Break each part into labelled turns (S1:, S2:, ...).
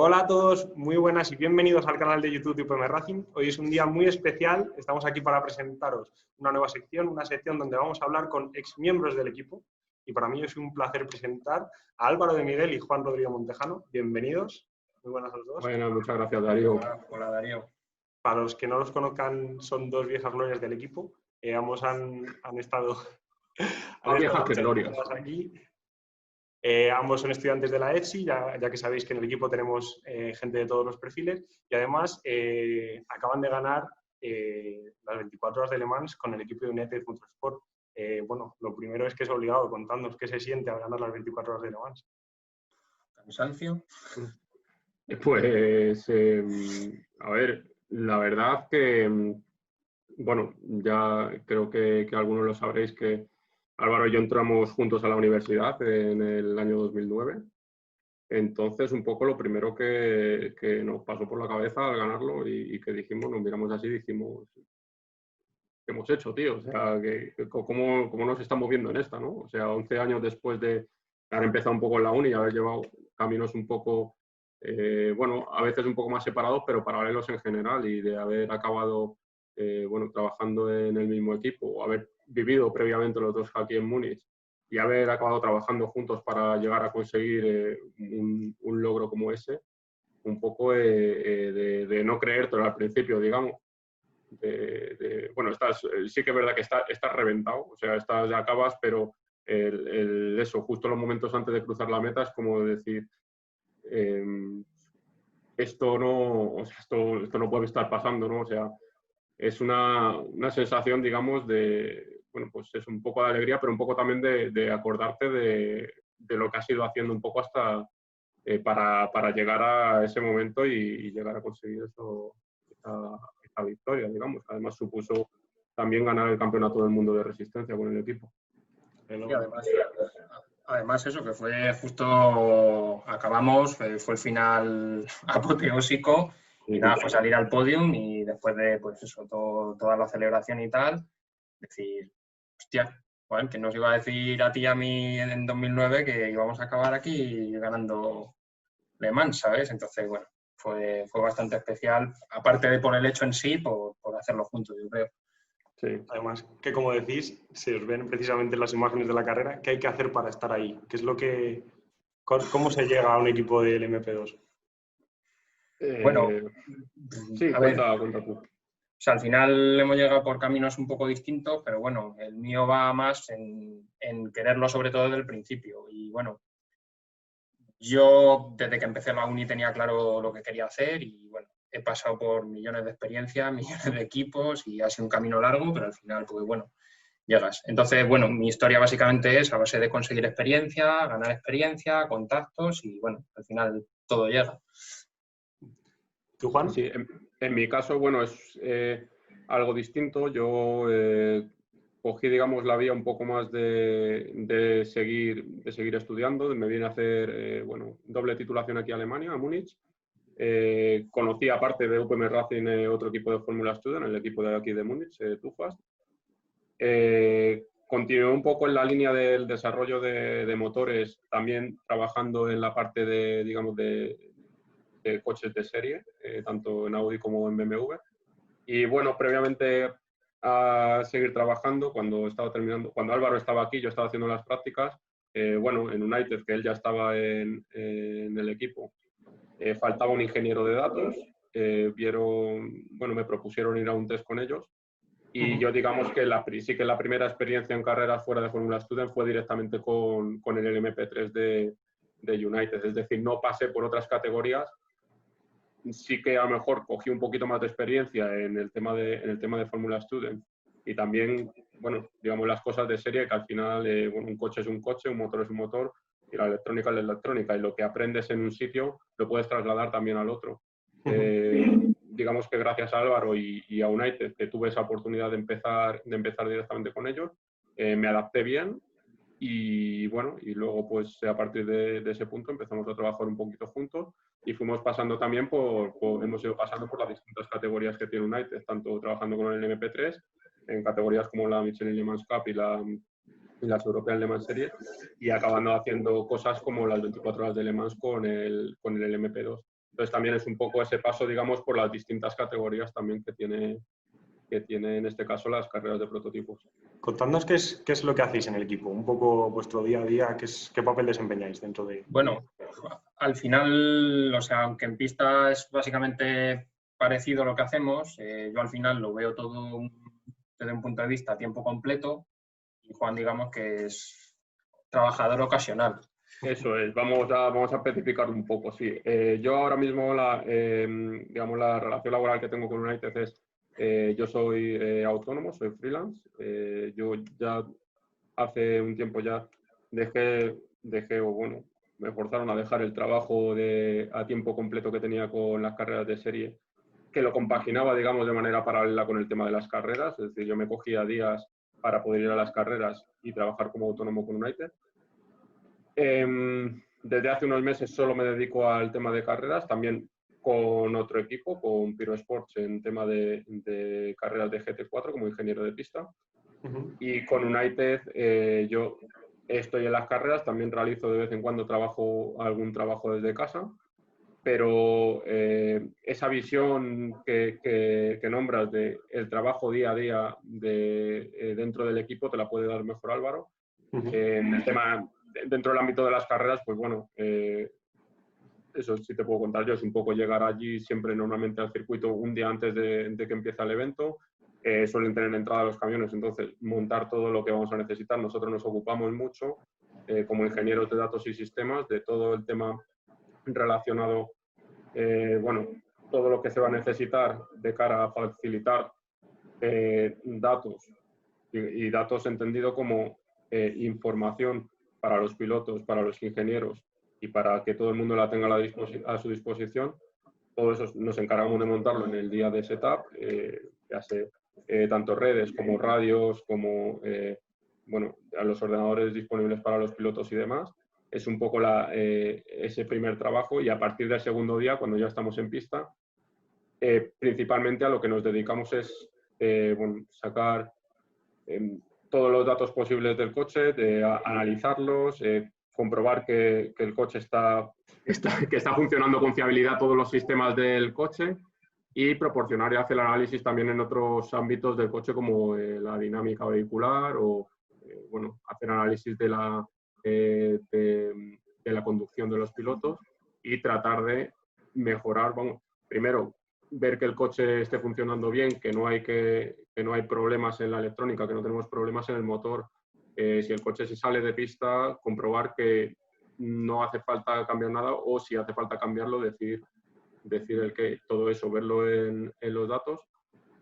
S1: Hola a todos, muy buenas y bienvenidos al canal de YouTube de UPM Racing. Hoy es un día muy especial, estamos aquí para presentaros una nueva sección, una sección donde vamos a hablar con exmiembros del equipo. Y para mí es un placer presentar a Álvaro de Miguel y Juan Rodrigo Montejano. Bienvenidos, muy buenas a los dos.
S2: Bueno, muchas gracias, Darío.
S3: Hola, Darío.
S1: Para los que no los conozcan, son dos viejas glorias del equipo. Ambos han estado...
S2: Más viejas que glorias.
S1: Aquí. Ambos son estudiantes de la EFSI, ya que sabéis que en el equipo tenemos gente de todos los perfiles y además acaban de ganar las 24 horas de Le Mans con el equipo de United Motorsport. Bueno, lo primero es que es obligado, contadnos qué se siente al ganar las 24 horas de Le Mans.
S3: ¿Cansancio?
S2: Pues, a ver, la verdad que, bueno, ya creo que algunos lo sabréis que Álvaro y yo entramos juntos a la universidad en el año 2009. Entonces, un poco lo primero que nos pasó por la cabeza al ganarlo y que dijimos, nos miramos así y dijimos, ¿qué hemos hecho, tío? O sea, ¿cómo nos estamos viendo en esta, no? O sea, 11 años después de haber empezado un poco en la uni y haber llevado caminos un poco, bueno, a veces un poco más separados, pero paralelos en general, y de haber acabado, bueno, trabajando en el mismo equipo, o haber vivido previamente los dos aquí en Múnich, y haber acabado trabajando juntos para llegar a conseguir un logro como ese, un poco de no creértelo al principio, digamos. Bueno, sí que es verdad que estás reventado, o sea, ya acabas, pero eso, justo los momentos antes de cruzar la meta es como decir, esto no puede estar pasando, ¿no? O sea, es una sensación, digamos, bueno, pues es un poco de alegría, pero un poco también de acordarte de lo que has ido haciendo un poco hasta para llegar a ese momento y llegar a conseguir esta victoria, digamos. Además, supuso también ganar el campeonato del mundo de resistencia con el equipo.
S3: Y además eso, que fue justo, acabamos, fue el final apoteósico, y nada, fue salir al podium y después de, pues eso, toda la celebración y tal, decir, hostia, bueno, que nos iba a decir a ti y a mí en 2009 que íbamos a acabar aquí ganando Le Mans, ¿sabes? Entonces, bueno, fue bastante especial, aparte de por el hecho en sí, por hacerlo juntos, yo creo.
S1: Sí. Además, que como decís, se os ven precisamente en las imágenes de la carrera, ¿qué hay que hacer para estar ahí? ¿Cómo se llega a un equipo del MP2?
S3: Bueno,
S2: sí, cuenta tú.
S3: O sea, al final hemos llegado por caminos un poco distintos, pero bueno, el mío va más en quererlo sobre todo desde el principio. Y bueno, yo desde que empecé la uni tenía claro lo que quería hacer y bueno, he pasado por millones de experiencias, millones de equipos y ha sido un camino largo, pero al final, pues bueno, llegas. Entonces, bueno, mi historia básicamente es a base de conseguir experiencia, ganar experiencia, contactos y bueno, al final todo llega.
S1: ¿Tú, Juan?
S2: Sí, en mi caso, bueno, es algo distinto. Yo cogí, digamos, la vía un poco más de seguir estudiando. Me vine a hacer, bueno, doble titulación aquí a Alemania, a Múnich. Conocí, aparte de UPM Racing, otro equipo de Fórmula Student, el equipo de aquí de Múnich, Tufas. Continué un poco en la línea del desarrollo de motores, también trabajando en la parte de, digamos, de coches de serie, tanto en Audi como en BMW. Y bueno, previamente a seguir trabajando, cuando Álvaro estaba aquí, yo estaba haciendo las prácticas, bueno, en United, que él ya estaba en el equipo, faltaba un ingeniero de datos, bueno, me propusieron ir a un test con ellos. Y yo digamos que sí que la primera experiencia en carreras fuera de Fórmula Student fue directamente con el LMP3 de United. Es decir, no pasé por otras categorías. Sí que a lo mejor cogí un poquito más de experiencia en el tema de Fórmula Student y también, bueno, digamos las cosas de serie, que al final, bueno, un coche es un coche, un motor es un motor y la electrónica es la electrónica, y lo que aprendes en un sitio lo puedes trasladar también al otro. Digamos que gracias a Álvaro y a United, que tuve esa oportunidad de empezar directamente con ellos, me adapté bien. Y bueno, y luego pues a partir de ese punto empezamos a trabajar un poquito juntos y fuimos pasando también hemos ido pasando por las distintas categorías que tiene United, tanto trabajando con el MP3 en categorías como la Michelin Le Mans Cup y las European Le Mans Series, y acabando haciendo cosas como las 24 horas de Le Mans con el LMP2. Entonces también es un poco ese paso, digamos, por las distintas categorías también que tiene en este caso las carreras de prototipos.
S1: Contadnos qué es lo que hacéis en el equipo, un poco vuestro día a día, qué papel desempeñáis dentro de...
S3: Bueno, al final, o sea, aunque en pista es básicamente parecido a lo que hacemos, yo al final lo veo todo desde un punto de vista a tiempo completo y Juan, digamos que es trabajador ocasional.
S2: Eso es, vamos a especificar un poco, sí. Yo ahora mismo, digamos, la relación laboral que tengo con United es, yo soy autónomo, soy freelance. Yo ya hace un tiempo ya o bueno, me forzaron a dejar el trabajo a tiempo completo que tenía con las carreras de serie, que lo compaginaba, digamos, de manera paralela con el tema de las carreras. Es decir, yo me cogía días para poder ir a las carreras y trabajar como autónomo con United. Desde hace unos meses solo me dedico al tema de carreras, también con otro equipo, con Piro Sports, en tema de carreras de GT4 como ingeniero de pista. Y con United yo estoy en las carreras, también realizo de vez en cuando algún trabajo desde casa, pero esa visión que nombras de el trabajo día a día dentro del equipo te la puede dar mejor Álvaro. En el tema, dentro del ámbito de las carreras, pues bueno, eso sí te puedo contar yo, es un poco llegar allí siempre normalmente al circuito un día antes de que empiece el evento. Suelen tener entrada los camiones, entonces montar todo lo que vamos a necesitar. Nosotros nos ocupamos mucho, como ingenieros de datos y sistemas, de todo el tema relacionado, bueno, todo lo que se va a necesitar de cara a facilitar datos, y datos entendido como información para los pilotos, para los ingenieros y para que todo el mundo la tenga a su disposición. Todo eso nos encargamos de montarlo en el día de setup, ya sea tanto redes como radios, como bueno, a los ordenadores disponibles para los pilotos y demás. Es un poco ese primer trabajo, y a partir del segundo día, cuando ya estamos en pista, principalmente a lo que nos dedicamos es bueno, sacar todos los datos posibles del coche, analizarlos, comprobar que el coche que está funcionando con fiabilidad todos los sistemas del coche, y proporcionar y hacer el análisis también en otros ámbitos del coche, como la dinámica vehicular o bueno, hacer análisis de la conducción de los pilotos y tratar de mejorar, vamos, primero ver que el coche esté funcionando bien, que no hay problemas en la electrónica, que no tenemos problemas en el motor. Si el coche se sale de pista, comprobar que no hace falta cambiar nada, o si hace falta cambiarlo, decir el que, todo eso, verlo en los datos.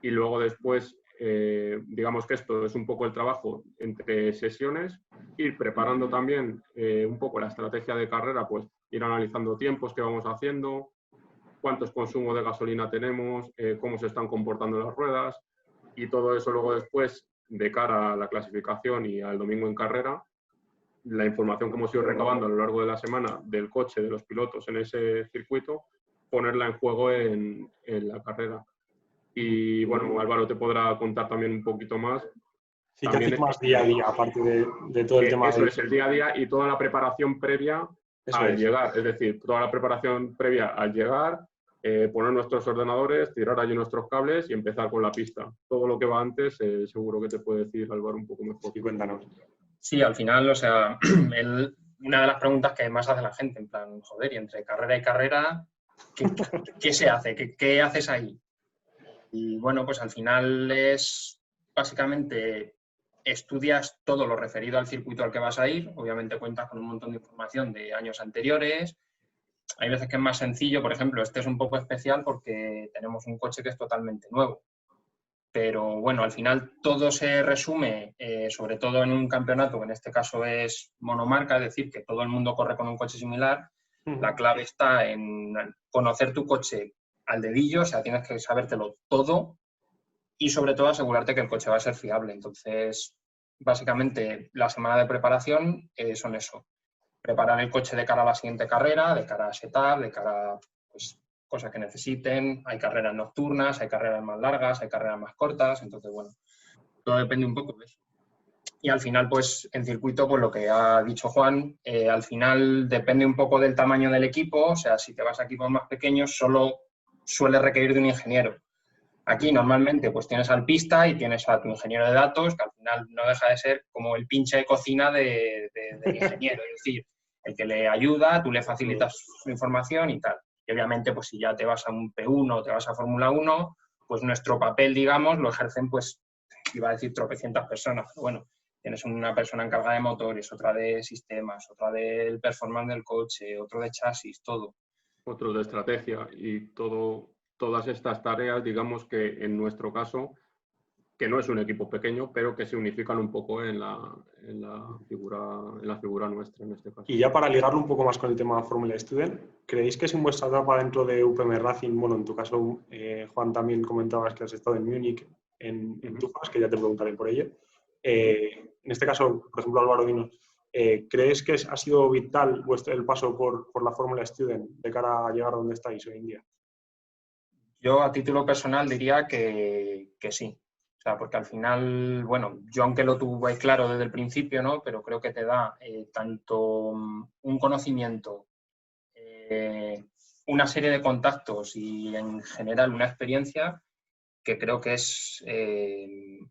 S2: Y luego después, digamos que esto es un poco el trabajo entre sesiones, ir preparando también un poco la estrategia de carrera, pues ir analizando tiempos que vamos haciendo, cuántos consumos de gasolina tenemos, cómo se están comportando las ruedas, y todo eso luego después, de cara a la clasificación y al domingo en carrera, la información que hemos ido recabando a lo largo de la semana del coche, de los pilotos en ese circuito, ponerla en juego en la carrera. Y bueno, Álvaro te podrá contar también un poquito más.
S1: Sí, que hacéis más día a día, aparte de todo el tema.
S2: Eso es el día a día y toda la preparación previa al llegar. Es decir, toda la preparación previa al llegar, poner nuestros ordenadores, tirar allí nuestros cables y empezar con la pista. Todo lo que va antes, seguro que te puede decir Álvaro un poco mejor.
S1: Sí, cuéntanos.
S3: Sí, al final, o sea, una de las preguntas que más hace la gente, en plan, joder, y entre carrera y carrera, ¿qué se hace? ¿Qué haces ahí? Y bueno, pues al final es básicamente estudias todo lo referido al circuito al que vas a ir. Obviamente cuentas con un montón de información de años anteriores. Hay veces que es más sencillo, por ejemplo, este es un poco especial porque tenemos un coche que es totalmente nuevo. Pero bueno, al final todo se resume, sobre todo en un campeonato, que en este caso es monomarca, es decir, que todo el mundo corre con un coche similar. La clave está en conocer tu coche al dedillo, o sea, tienes que sabértelo todo y sobre todo asegurarte que el coche va a ser fiable. Entonces, básicamente, la semana de preparación son eso. Preparar el coche de cara a la siguiente carrera, de cara a setup, de cara a pues, cosas que necesiten. Hay carreras nocturnas, hay carreras más largas, hay carreras más cortas. Entonces, bueno, todo depende un poco de eso. Y al final, pues en circuito, pues lo que ha dicho Juan, al final depende un poco del tamaño del equipo, o sea, si te vas a equipos más pequeños, solo suele requerir de un ingeniero. Aquí normalmente pues tienes al pista y tienes a tu ingeniero de datos, que al final no deja de ser como el pinche de cocina del ingeniero, es decir, el que le ayuda, tú le facilitas su información y tal. Y obviamente, pues si ya te vas a un P1 o te vas a Fórmula 1, pues nuestro papel, digamos, lo ejercen, pues, iba a decir tropecientas personas, pero bueno, tienes una persona encargada de motores, otra de sistemas, otra del performance del coche, otro de chasis, todo.
S2: Otro de estrategia y todas estas tareas, digamos que en nuestro caso, que no es un equipo pequeño, pero que se unifican un poco en la figura nuestra en este caso.
S1: Y ya para ligarlo un poco más con el tema de Fórmula Student, ¿creéis que es en vuestra etapa dentro de UPM Racing? Bueno, en tu caso, Juan, también comentabas que has estado en Múnich, en Tufas, que ya te preguntaré por ello. En este caso, por ejemplo, Álvaro, dinos, ¿crees que ha sido vital el paso por la Fórmula Student de cara a llegar a donde estáis hoy en día?
S3: Yo a título personal diría que sí. O sea, porque al final, bueno, yo aunque lo tuve claro desde el principio, ¿no? Pero creo que te da tanto un conocimiento, una serie de contactos y en general una experiencia que creo que es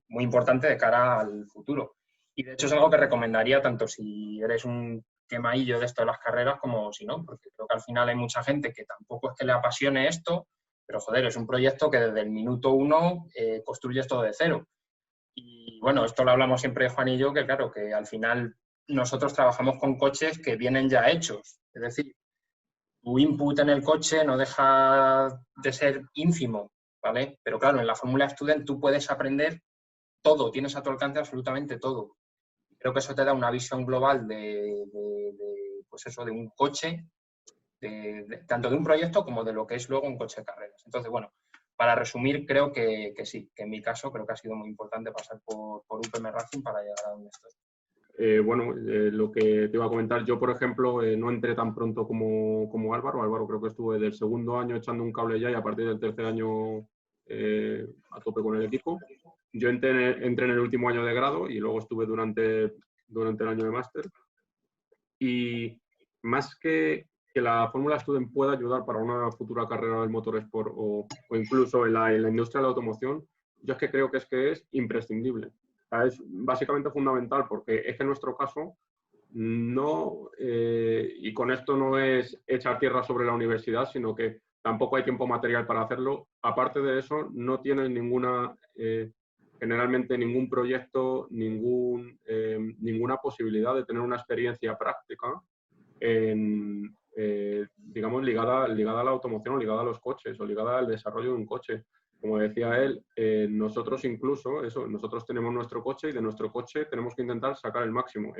S3: muy importante de cara al futuro. Y de hecho es algo que recomendaría tanto si eres un quemadillo de esto de las carreras como si no, porque creo que al final hay mucha gente que tampoco es que le apasione esto, pero joder, es un proyecto que desde el minuto 1 construyes todo de cero. Y bueno, esto lo hablamos siempre Juan y yo, que claro, que al final nosotros trabajamos con coches que vienen ya hechos. Es decir, tu input en el coche no deja de ser ínfimo, ¿vale? Pero claro, en la Fórmula Student tú puedes aprender todo, tienes a tu alcance absolutamente todo. Creo que eso te da una visión global pues eso, de un coche, tanto de un proyecto como de lo que es luego un coche de carreras. Entonces, bueno, para resumir, creo que sí, que en mi caso creo que ha sido muy importante pasar por UPM Racing para llegar a donde estoy.
S2: Lo que te iba a comentar, yo por ejemplo no entré tan pronto como Álvaro. Álvaro creo que estuve del segundo año echando un cable ya y a partir del tercer año a tope con el equipo. Yo entré en el último año de grado y luego estuve durante el año de máster. Y más que la Fórmula Student pueda ayudar para una futura carrera del motorsport o incluso en la industria de la automoción, yo es que creo que es imprescindible. Es básicamente fundamental porque es que en nuestro caso no, y con esto no es echar tierra sobre la universidad, sino que tampoco hay tiempo material para hacerlo. Aparte de eso, no tienes generalmente ningún proyecto, ninguna posibilidad de tener una experiencia práctica digamos, ligada a la automoción o ligada a los coches o ligada al desarrollo de un coche. Como decía él, nosotros incluso, nosotros tenemos nuestro coche y de nuestro coche tenemos que intentar sacar el máximo.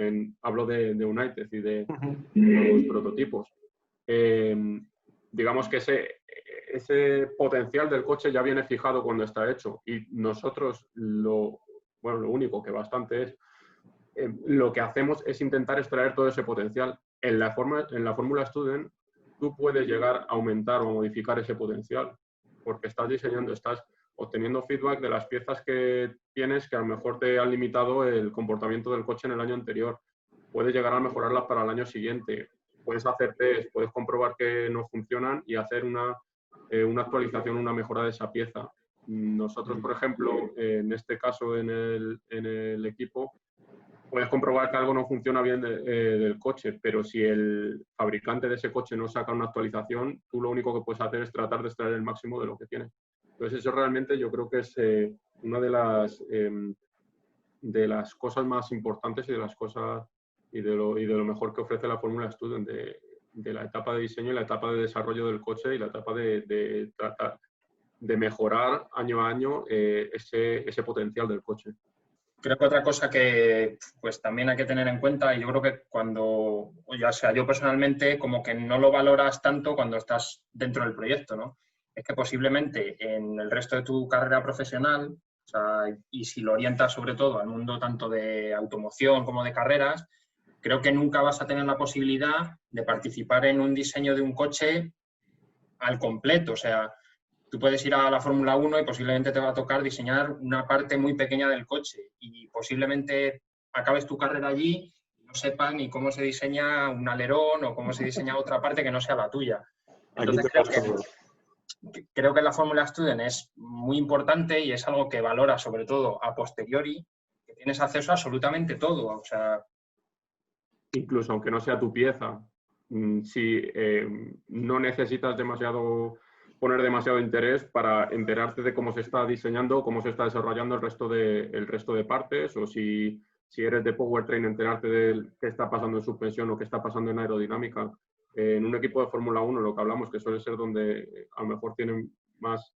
S2: Hablo de United y de los prototipos. Digamos que ese potencial del coche ya viene fijado cuando está hecho y nosotros lo único que bastante es, lo que hacemos es intentar extraer todo ese potencial. En la Fórmula Student tú puedes llegar a aumentar o modificar ese potencial porque estás diseñando, estás obteniendo feedback de las piezas que tienes que a lo mejor te han limitado el comportamiento del coche en el año anterior. Puedes llegar a mejorarlas para el año siguiente. Puedes hacer test, puedes comprobar que no funcionan y hacer una actualización, una mejora de esa pieza. Nosotros, por ejemplo, en este caso en el equipo, puedes comprobar que algo no funciona bien del coche, pero si el fabricante de ese coche no saca una actualización, tú lo único que puedes hacer es tratar de extraer el máximo de lo que tienes. Entonces eso realmente yo creo que es una de las cosas más importantes y de las cosas y de lo mejor que ofrece la Fórmula Student, de la etapa de diseño y la etapa de desarrollo del coche y la etapa de tratar de mejorar año a año ese potencial del coche.
S3: Creo que otra cosa que pues también hay que tener en cuenta, y yo creo que cuando, ya sea yo personalmente, como que no lo valoras tanto cuando estás dentro del proyecto, ¿no? Es que posiblemente en el resto de tu carrera profesional, o sea, y si lo orientas sobre todo al mundo tanto de automoción como de carreras, creo que nunca vas a tener la posibilidad de participar en un diseño de un coche al completo, o sea, tú puedes ir a la Fórmula 1 y posiblemente te va a tocar diseñar una parte muy pequeña del coche y posiblemente acabes tu carrera allí y no sepas ni cómo se diseña un alerón o cómo se diseña otra parte que no sea la tuya. Entonces creo que la Fórmula Student es muy importante y es algo que valora sobre todo a posteriori, que tienes acceso a absolutamente todo. O sea,
S2: incluso aunque no sea tu pieza, si no necesitas poner demasiado interés para enterarte de cómo se está diseñando, cómo se está desarrollando el resto de partes, o si eres de powertrain, enterarte de qué está pasando en suspensión o qué está pasando en aerodinámica. En un equipo de Fórmula 1, lo que hablamos, que suele ser donde a lo mejor tienen más,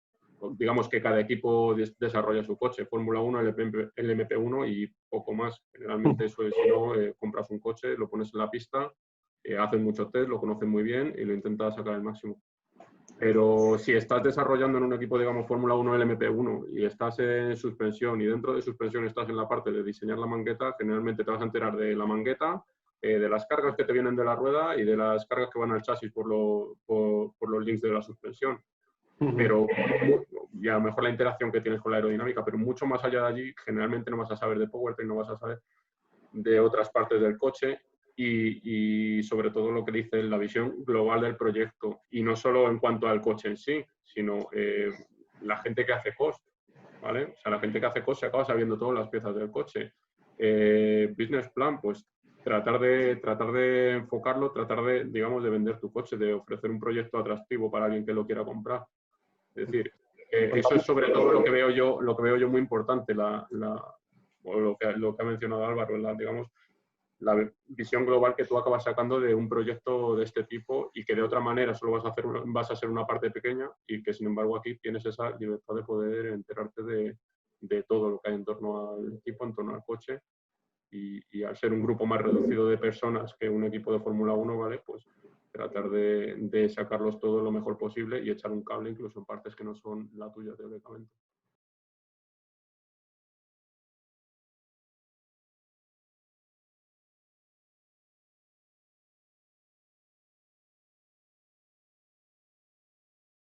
S2: digamos que cada equipo desarrolla su coche. Fórmula 1, el MP1 y poco más. Generalmente eso es, si no, compras un coche, lo pones en la pista, hacen mucho test, lo conocen muy bien y lo intentas sacar al máximo. Pero si estás desarrollando en un equipo, digamos, Fórmula 1 LMP1 y estás en suspensión y dentro de suspensión estás en la parte de diseñar la mangueta, generalmente te vas a enterar de la mangueta, de las cargas que te vienen de la rueda y de las cargas que van al chasis por los links de la suspensión. Pero y a lo mejor la interacción que tienes con la aerodinámica, pero mucho más allá de allí, generalmente no vas a saber de powertrain, no vas a saber de otras partes del coche y sobre todo lo que dice la visión global del proyecto. Y no solo en cuanto al coche en sí, sino la gente que hace cost, ¿vale? O sea, la gente que hace cost se acaba sabiendo todas las piezas del coche. Business plan, pues tratar de enfocarlo, tratar de, digamos, de vender tu coche, de ofrecer un proyecto atractivo para alguien que lo quiera comprar. Es decir, eso es sobre todo lo que veo yo muy importante, o lo que ha mencionado Álvaro, digamos, la visión global que tú acabas sacando de un proyecto de este tipo y que de otra manera solo vas a ser una parte pequeña y que sin embargo aquí tienes esa libertad de poder enterarte de todo lo que hay en torno al equipo, en torno al coche y al ser un grupo más reducido de personas que un equipo de Fórmula 1, ¿vale? Pues tratar de sacarlos todo lo mejor posible y echar un cable incluso en partes que no son la tuya teóricamente.